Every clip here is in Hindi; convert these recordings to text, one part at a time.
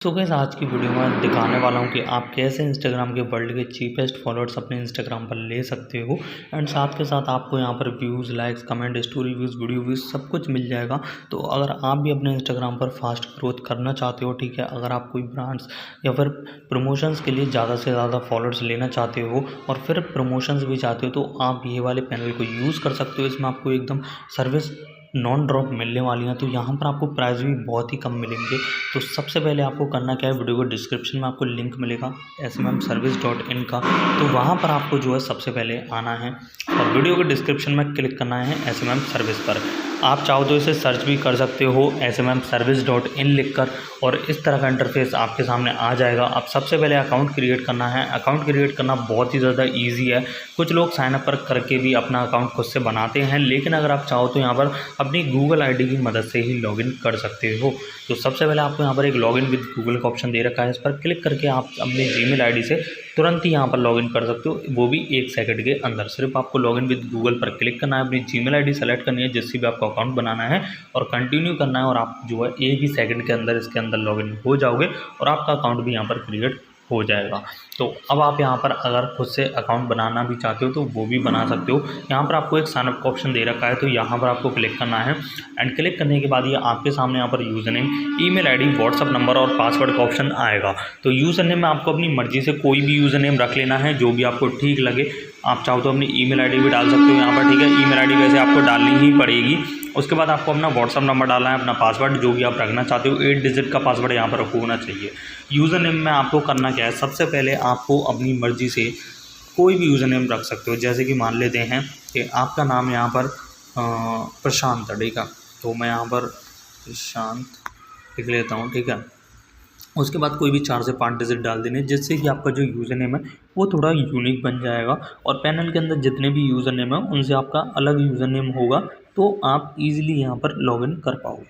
तो गाइस आज की वीडियो में दिखाने वाला हूँ कि आप कैसे इंस्टाग्राम के वर्ल्ड के चीपेस्ट फॉलोअर्स अपने इंस्टाग्राम पर ले सकते हो एंड साथ के साथ आपको यहाँ पर views, likes, comment, story views, video views सब कुछ मिल जाएगा। तो अगर आप भी अपने इंस्टाग्राम पर फास्ट ग्रोथ करना चाहते हो, ठीक है, अगर आप कोई ब्रांड्स या फिर प्रमोशंस के लिए ज़्यादा से ज़्यादा फॉलोअर्स लेना चाहते हो और फिर प्रमोशंस भी चाहते हो, तो आप ये वाले पैनल को यूज़ कर सकते हो। इसमें आपको एकदम सर्विस नॉन ड्रॉप मिलने वाली हैं। तो यहाँ पर आपको प्राइस भी बहुत ही कम मिलेंगे। तो सबसे पहले आपको करना क्या है, वीडियो को डिस्क्रिप्शन में आपको लिंक मिलेगा smmservice.in का। तो वहाँ पर आपको जो है सबसे पहले आना है और वीडियो के डिस्क्रिप्शन में क्लिक करना है SMM सर्विस पर। आप चाहो तो इसे सर्च भी कर सकते हो smmservice.in लिखकर और इस तरह का इंटरफेस आपके सामने आ जाएगा। अब सबसे पहले अकाउंट क्रिएट करना है। अकाउंट क्रिएट करना बहुत ही ज़्यादा ईजी है। कुछ लोग साइनअप पर करके भी अपना अकाउंट खुद से बनाते हैं, लेकिन अगर आप चाहो तो यहाँ पर अपनी गूगल आईडी की मदद से ही लॉगिन कर सकते हो। तो सबसे पहले आपको यहाँ पर एक लॉगिन विद गूगल का ऑप्शन दे रखा है। इस पर क्लिक करके आप अपने जीमेल आईडी से तुरंत ही यहाँ पर लॉगिन कर सकते हो, वो भी 1 सेकंड के अंदर। सिर्फ आपको लॉगिन विद गूगल पर क्लिक करना है, अपनी जीमेल आईडी सेलेक्ट करनी है जिससे भी आपको अकाउंट बनाना है और कंटिन्यू करना है और आप जो है 1 ही सेकंड के अंदर इसके अंदर लॉगिन हो जाओगे और आपका अकाउंट भी यहाँ पर क्रिएट हो जाएगा। तो अब आप यहाँ पर अगर खुद से अकाउंट बनाना भी चाहते हो तो वो भी बना सकते हो। यहाँ पर आपको एक साइनअप का ऑप्शन दे रखा है, तो यहाँ पर आपको क्लिक करना है एंड क्लिक करने के बाद ये आपके सामने यहाँ पर user name, email ID, WhatsApp number और पासवर्ड का ऑप्शन आएगा। तो यूज़र नेम में आपको अपनी मर्जी से कोई भी यूज़र नेम रख लेना है जो भी आपको ठीक लगे। आप चाहो तो अपनी ईमेल आईडी भी डाल सकते हो यहाँ पर, ठीक है। ईमेल आईडी वैसे आपको डालनी ही पड़ेगी। उसके बाद आपको अपना व्हाट्सअप नंबर डालना है, अपना पासवर्ड जो भी आप रखना चाहते हो, 8 डिजिट का पासवर्ड यहाँ पर होना चाहिए। यूज़र नेम में आपको करना क्या है, सबसे पहले आपको अपनी मर्ज़ी से कोई भी यूज़र नेम रख सकते हो। जैसे कि मान लेते हैं कि आपका नाम यहाँ पर प्रशांत है, ठीक है, तो मैं यहाँ पर प्रशांत लिख लेता हूँ, ठीक है। उसके बाद कोई भी 4 से 5 डिजिट डाल देने, जिससे कि आपका जो यूज़र नेम है वो थोड़ा यूनिक बन जाएगा और पैनल के अंदर जितने भी यूज़र नेम है उनसे आपका अलग यूज़र नेम होगा, तो आप इजीली यहाँ पर लॉगिन कर पाओगे।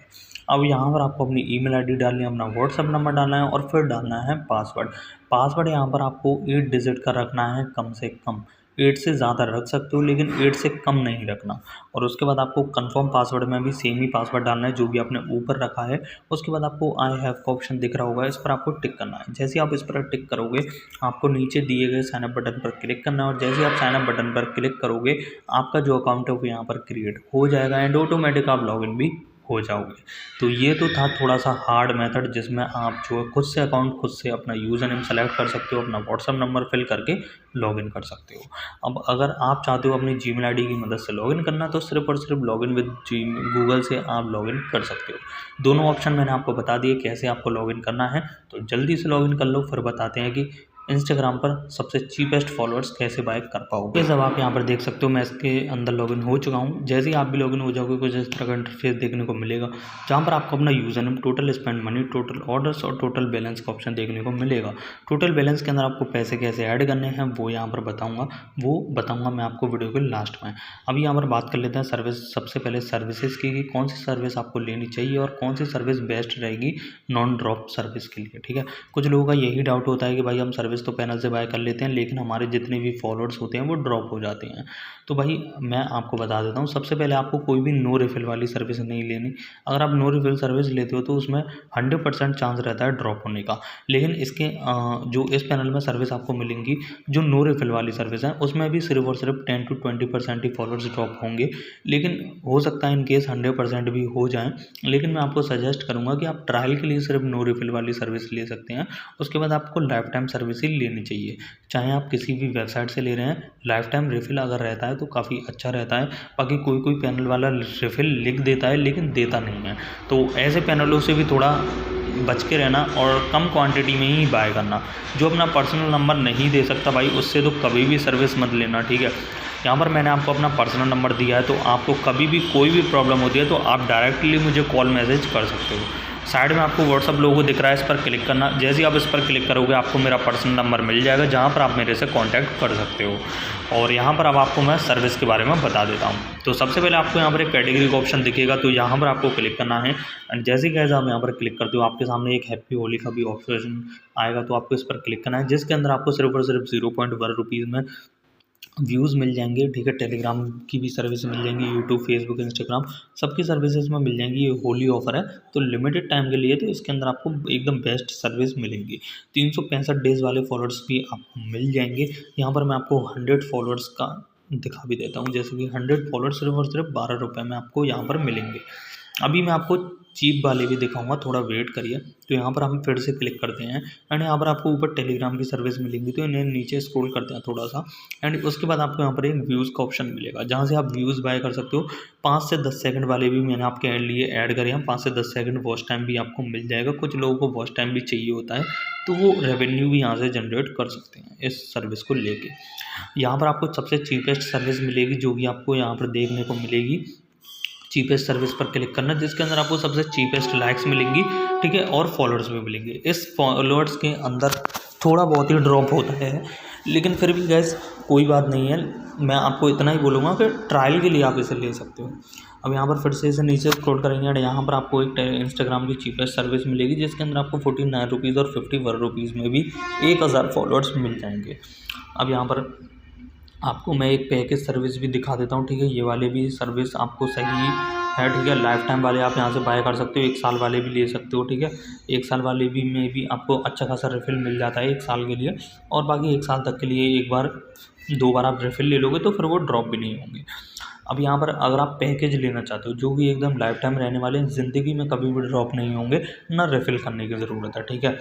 अब यहाँ पर आपको अपनी ईमेल आईडी डालनी है, अपना व्हाट्सअप नंबर डालना है और फिर डालना है पासवर्ड। पासवर्ड यहाँ पर आपको 8 डिजिट का रखना है कम से कम। 8 से ज़्यादा रख सकते हो लेकिन 8 से कम नहीं रखना। और उसके बाद आपको कंफर्म पासवर्ड में भी सेम ही पासवर्ड डालना है जो भी आपने ऊपर रखा है। उसके बाद आपको आई हैव का ऑप्शन दिख रहा होगा, इस पर आपको टिक करना है। जैसे ही आप इस पर टिक करोगे आपको नीचे दिए गए साइनअप बटन पर क्लिक करना है और जैसे ही आप साइनअप बटन पर क्लिक करोगे आपका जो अकाउंट है वो यहाँ पर क्रिएट हो जाएगा एंड ऑटोमेटिक आप लॉगिन भी हो जाओगे। तो ये तो था थोड़ा सा हार्ड मेथड जिसमें आप जो है खुद से अकाउंट खुद से अपना यूज़र नेम सेलेक्ट कर सकते हो, अपना व्हाट्सअप नंबर फिल करके लॉगिन कर सकते हो। अब अगर आप चाहते हो अपनी जीमेल आईडी की मदद से लॉगिन करना, तो सिर्फ और सिर्फ लॉगिन विद जी गूगल से आप लॉगिन कर सकते हो। दोनों ऑप्शन मैंने आपको बता दिए कैसे आपको लॉगिन करना है, तो जल्दी से लॉगिन कर लो। फिर बताते हैं कि इंस्टाग्राम पर सबसे चीपेस्ट फॉलोअर्स कैसे बाय कर पाओगे। जब आप यहाँ पर देख सकते हो मैं इसके अंदर लॉगिन हो चुका हूँ। जैसे ही आप भी लॉगिन हो जाओगे कुछ इस तरह का इंटरफेस देखने को मिलेगा, जहाँ पर आपको अपना user name, total spend money, total orders और टोटल बैलेंस का ऑप्शन देखने को मिलेगा। टोटल बैलेंस के अंदर आपको पैसे कैसे ऐड करने हैं वो यहाँ पर बताऊँगा, वो बताऊँगा मैं आपको वीडियो के लास्ट में। अभी यहाँ पर बात कर लेते हैं सर्विस, सबसे पहले सर्विसेज की कि कौन सी सर्विस आपको लेनी चाहिए और कौन सी सर्विस बेस्ट रहेगी नॉन ड्रॉप सर्विस के लिए, ठीक है। कुछ लोगों का यही डाउट होता है कि भाई हम सर्विस तो पैनल से बाय कर लेते हैं लेकिन हमारे जितने भी फॉलोअर्स होते हैं वो ड्रॉप हो जाते हैं। तो भाई मैं आपको बता देता हूँ, सबसे पहले आपको कोई भी नो रिफिल वाली सर्विस नहीं लेनी। अगर आप नो रिफिल सर्विस लेते हो तो उसमें 100% चांस रहता है ड्रॉप होने का। लेकिन इसके जो इस पैनल में सर्विस आपको मिलेंगी जो नो रिफिल वाली सर्विस है, उसमें भी सिर्फ और सिर्फ 10 to 20% ही फॉलोअर्स ड्रॉप होंगे। लेकिन हो सकता है इनकेस 100% भी हो जाएँ, लेकिन मैं आपको सजेस्ट करूँगा कि आप ट्रायल के लिए सिर्फ नो रिफिल वाली सर्विस ले सकते हैं। उसके बाद आपको लाइफ टाइम सर्विस ही लेनी चाहिए, चाहे आप किसी भी वेबसाइट से ले रहे हैं। लाइफ टाइम रिफिल अगर रहता है तो काफ़ी अच्छा रहता है। बाकी कोई कोई पैनल वाला रिफिल लिख देता है लेकिन देता नहीं है, तो ऐसे पैनलों से भी थोड़ा बच के रहना और कम क्वांटिटी में ही बाय करना। जो अपना पर्सनल नंबर नहीं दे सकता भाई उससे तो कभी भी सर्विस मत लेना, ठीक है। यहाँ पर मैंने आपको अपना पर्सनल नंबर दिया है, तो आपको कभी भी कोई भी प्रॉब्लम होती है तो आप डायरेक्टली मुझे कॉल मैसेज कर सकते हो। साइड में आपको व्हाट्सअप लोगो दिख रहा है, इस पर क्लिक करना। जैसे ही आप इस पर क्लिक करोगे आपको मेरा पर्सनल नंबर मिल जाएगा जहाँ पर आप मेरे से कांटेक्ट कर सकते हो। और यहाँ पर अब आपको मैं सर्विस के बारे में बता देता हूँ। तो सबसे पहले आपको यहाँ पर एक कैटेगरी का ऑप्शन दिखेगा, तो यहाँ पर आपको क्लिक करना है एंड जैसे ही गाइस आप यहाँ पर क्लिक करते हो आपके सामने एक हैप्पी होली का भी ऑप्शन आएगा, तो आपको इस पर क्लिक करना है जिसके अंदर आपको सिर्फ और सिर्फ 0.1 रुपीज़ में व्यूज़ मिल जाएंगे, ठीक है। टेलीग्राम की भी सर्विस मिल जाएंगी, यूट्यूब, फेसबुक, इंस्टाग्राम सबकी सर्विसेज में मिल जाएंगी। ये होली ऑफर है तो लिमिटेड टाइम के लिए, तो इसके अंदर आपको एकदम बेस्ट सर्विस मिलेंगी। 365 डेज़ वाले फॉलोअर्स भी आपको मिल जाएंगे। यहाँ पर मैं आपको 100 फॉलोअर्स का दिखा भी देता हूँ, जैसे कि 100 फॉलोअर्स सिर्फ और सिर्फ 12 रुपये में आपको यहाँ पर मिलेंगे। अभी मैं आपको चीप वाले भी दिखाऊंगा, थोड़ा वेट करिए। तो यहाँ पर हम फिर से क्लिक करते हैं एंड यहाँ पर आपको ऊपर टेलीग्राम की सर्विस मिलेंगी, तो इन्हें नीचे स्क्रॉल करते हैं थोड़ा सा एंड उसके बाद आपको यहाँ पर एक व्यूज़ का ऑप्शन मिलेगा, जहाँ से आप व्यूज़ बाय कर सकते हो। 5 से 10 सेकंड वाले भी मैंने आपके लिए ऐड करे हैं। 5 से 10 सेकंड वॉच टाइम भी आपको मिल जाएगा। कुछ लोगों को वॉच टाइम भी चाहिए होता है, तो वो रेवेन्यू भी यहाँ से जनरेट कर सकते हैं इस सर्विस को लेके। यहाँ पर आपको सबसे चीपेस्ट सर्विस मिलेगी, जो कि आपको यहाँ पर देखने को मिलेगी। चीपेस्ट सर्विस पर क्लिक करना, जिसके अंदर आपको सबसे चीपेस्ट लाइक्स मिलेंगी, ठीक है, और फॉलोअर्स भी मिलेंगे। इस फॉलोअर्स के अंदर थोड़ा बहुत ही ड्रॉप होता है, लेकिन फिर भी गैस कोई बात नहीं है। मैं आपको इतना ही बोलूँगा कि ट्रायल के लिए आप इसे ले सकते हो। अब यहाँ पर फिर से इसे नीचे स्क्रॉल करेंगे और यहाँ पर आपको एक इंस्टाग्राम की चीपेस्ट सर्विस मिलेगी, जिसके अंदर आपको 49 रुपीज़ और 51 रुपीज़ में भी 1000 फॉलोअर्स मिल जाएंगे। अब यहाँ पर आपको मैं एक पैकेज सर्विस भी दिखा देता हूँ, ठीक है। ये वाले भी सर्विस आपको सही है, ठीक है। लाइफ टाइम वाले आप यहाँ से बाय कर सकते हो, 1 साल वाले भी ले सकते हो, ठीक है। 1 साल वाले भी में भी आपको अच्छा खासा रिफ़िल मिल जाता है 1 साल के लिए, और बाकी 1 साल तक के लिए एक बार 2 बार आप रिफ़िल ले लोगे तो फिर वो ड्रॉप भी नहीं होंगे। अब यहाँ पर अगर आप पैकेज लेना चाहते हो जो कि एकदम लाइफ टाइम रहने वाले हैं, ज़िंदगी में कभी भी ड्रॉप नहीं होंगे, ना रिफ़िल करने की ज़रूरत है, ठीक है।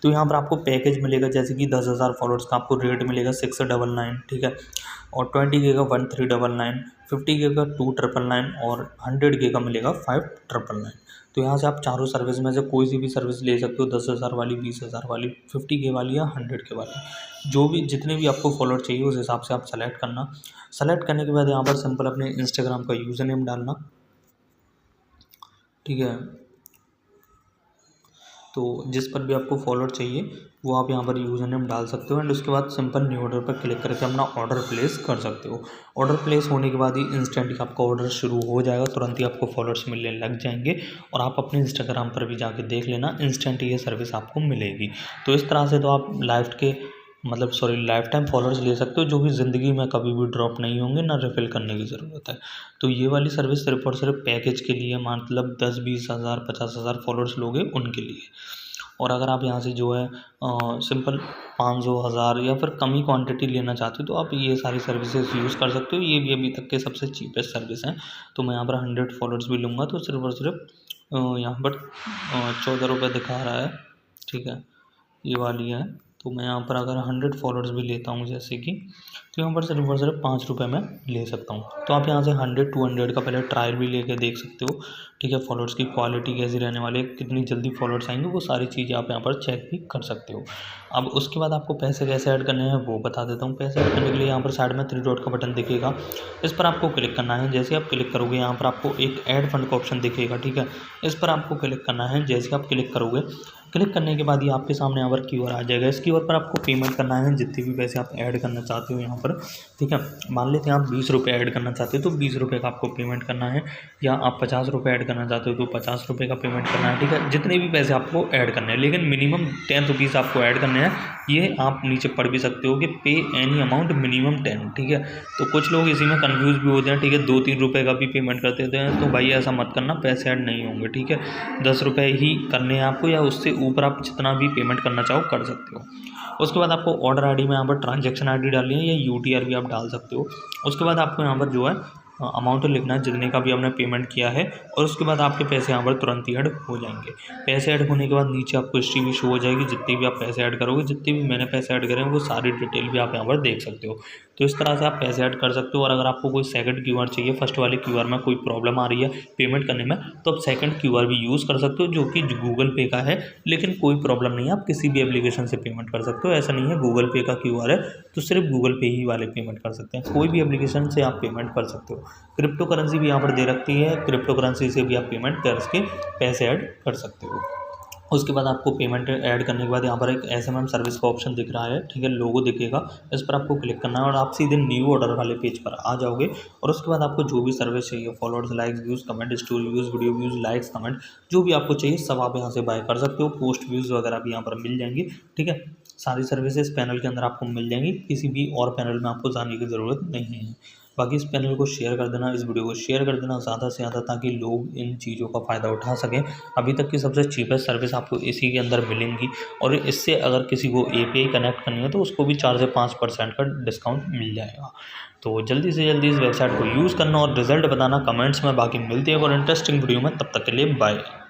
तो यहाँ पर आपको पैकेज मिलेगा, जैसे कि 10,000 फॉलोअर्स का आपको रेट मिलेगा 699, ठीक है। और 20K का 1399, 50K का 299 और 100K का मिलेगा 599। तो यहाँ से आप चारों सर्विस में से कोई सी भी सर्विस ले सकते हो, 10,000 वाली, 20,000 वाली, 50K वाली या 100K वाली। जो भी जितने भी आपको फॉलोअर चाहिए उस हिसाब से आप सेलेक्ट करना। सेलेक्ट करने के बाद यहाँ पर सिंपल अपने इंस्टाग्राम का यूज़र नेम डालना, ठीक है। तो जिस पर भी आपको फॉलोअर चाहिए वो आप यहाँ पर यूज़र नेम डाल सकते हो एंड उसके बाद सिंपल न्यू ऑर्डर पर क्लिक करके अपना ऑर्डर प्लेस कर सकते हो। ऑर्डर प्लेस होने के बाद ही इंस्टेंट ही आपका ऑर्डर शुरू हो जाएगा, तुरंत ही आपको फॉलोअर्स मिलने लग जाएंगे और आप अपने इंस्टाग्राम पर भी जाके देख लेना, इंस्टेंट ये सर्विस आपको मिलेगी। तो इस तरह से तो आप लाइफ टाइम फॉलोअर्स ले सकते हो, जो कि ज़िंदगी में कभी भी ड्रॉप नहीं होंगे, ना रिफ़िल करने की ज़रूरत है। तो ये वाली सर्विस सिर्फ और सिर्फ पैकेज के लिए, मतलब 10-20 हज़ार 50 हज़ार फॉलोअर्स लोगे उनके लिए। और अगर आप यहाँ से जो है सिंपल 500 हज़ार या फिर कम ही क्वांटिटी लेना चाहते हो तो आप ये सारी सर्विसेज यूज़ कर सकते हो। ये भी अभी तक के सबसे चीपेस्ट सर्विस हैं। तो मैं यहाँ पर 100 फॉलोअर्स भी लूँगा तो सिर्फ और सिर्फ यहाँ पर 14 रुपये दिखा रहा है, ठीक है, ये वाली है। तो मैं यहाँ पर अगर 100 फॉलोअर्स भी लेता हूँ जैसे कि, तो यहाँ पर सिर्फ और सिर्फ 5 रुपये में ले सकता हूँ। तो आप यहाँ से 100-200 का पहले ट्रायल भी लेके देख सकते हो, ठीक है। फॉलोअर्स की क्वालिटी कैसी रहने वाली है, कितनी जल्दी फॉलोअर्स आएंगे, वो सारी चीज़ें आप यहाँ पर चेक भी कर सकते हो। अब उसके बाद आपको पैसे कैसे ऐड करने हैं वो बता देता हूँ। पैसे ऐड करने के लिए यहाँ पर साइड में 3 डॉट का बटन दिखेगा, इस पर आपको क्लिक करना है। जैसे आप क्लिक करोगे यहाँ पर आपको एक ऐड फंड का ऑप्शन दिखेगा, ठीक है। इस पर आपको क्लिक करना है। जैसे आप क्लिक करोगे, क्लिक करने के बाद ये आपके सामने यहाँ पर क्यूआर आ जाएगा। इस क्यूआर पर आपको पेमेंट करना है जितने भी पैसे आप ऐड करना चाहते हो यहाँ पर, ठीक है। मान लेते हैं आप 20 रुपये ऐड करना चाहते हो तो 20 रुपये का आपको पेमेंट करना है, या आप 50 रुपये ऐड करना चाहते हो तो 50 रुपये का पेमेंट करना है, ठीक है। जितने भी पैसे आपको ऐड करने हैं, लेकिन मिनिमम 10 रुपीज़ आपको ऐड करने हैं। ये आप नीचे पढ़ भी सकते हो कि पे एनी अमाउंट मिनिमम 10, ठीक है। तो कुछ लोग इसी में कन्फ्यूज़ भी होते हैं, ठीक है, 2-3 रुपये का भी पेमेंट करते हैं। तो भाई ऐसा मत करना, पैसे ऐड नहीं होंगे, ठीक है। 10 रुपये ही करने हैं आपको, या उससे ऊपर आप जितना भी पेमेंट करना चाहो कर सकते हो। उसके बाद आपको ऑर्डर आईडी में यहाँ पर ट्रांजैक्शन आईडी डालनी है, या यूटीआर भी आप डाल सकते हो। उसके बाद आपको यहाँ पर जो है अमाउंट लिखना है जितने का भी आपने पेमेंट किया है, और उसके बाद आपके पैसे यहाँ पर तुरंत ही ऐड हो जाएंगे। पैसे ऐड होने के बाद नीचे आपको हिस्ट्री भी शो हो जाएगी, जितने भी आप पैसे ऐड करोगे, जितने भी मैंने पैसे ऐड करे हैं वो सारी डिटेल भी आप यहाँ पर देख सकते हो। तो इस तरह से आप पैसे ऐड कर सकते हो। और अगर आपको कोई सेकंड क्यूआर चाहिए, फर्स्ट वाले क्यूआर में कोई प्रॉब्लम आ रही है पेमेंट करने में, तो आप सेकंड क्यूआर भी यूज़ कर सकते हो, जो कि गूगल पे का है, लेकिन कोई प्रॉब्लम नहीं है, आप किसी भी एप्लीकेशन से पेमेंट कर सकते हो। ऐसा नहीं है गूगल पे का क्यूआर है तो सिर्फ गूगल पे ही वाले पेमेंट कर सकते हैं, कोई भी एप्लीकेशन से आप पेमेंट कर सकते हो। क्रिप्टो करेंसी भी यहाँ पर दे रखती है, क्रिप्टो करेंसी से भी आप पेमेंट करके पैसे ऐड कर सकते हो। उसके बाद आपको पेमेंट ऐड करने के बाद यहाँ पर एक एसएमएम सर्विस का ऑप्शन दिख रहा है, ठीक है, लोगो दिखेगा, इस पर आपको क्लिक करना है और आप सीधे न्यू ऑर्डर वाले पेज पर आ जाओगे। और उसके बाद आपको जो भी सर्विस चाहिए, followers, likes, views, comment, story views, video views, likes, comment, जो भी आपको चाहिए सब आप यहाँ से बाय कर सकते हो। पोस्ट व्यूज़ वगैरह भी यहाँ पर मिल जाएंगे, ठीक है। सारी सर्विसेज पैनल के अंदर आपको मिल जाएंगी, किसी भी और पैनल में आपको जाने की ज़रूरत नहीं है। बाकी इस पैनल को शेयर कर देना, इस वीडियो को शेयर कर देना ज़्यादा से ज़्यादा, ताकि लोग इन चीज़ों का फ़ायदा उठा सकें। अभी तक की सबसे चीपेस्ट सर्विस आपको इसी के अंदर मिलेंगी, और इससे अगर किसी को API कनेक्ट करनी है तो उसको भी 4 से 5% का डिस्काउंट मिल जाएगा। तो जल्दी से जल्दी इस वेबसाइट को यूज़ करना और रिजल्ट बताना कमेंट्स में। बाकी मिलते हैं और इंटरेस्टिंग वीडियो में, तब तक के लिए बाय।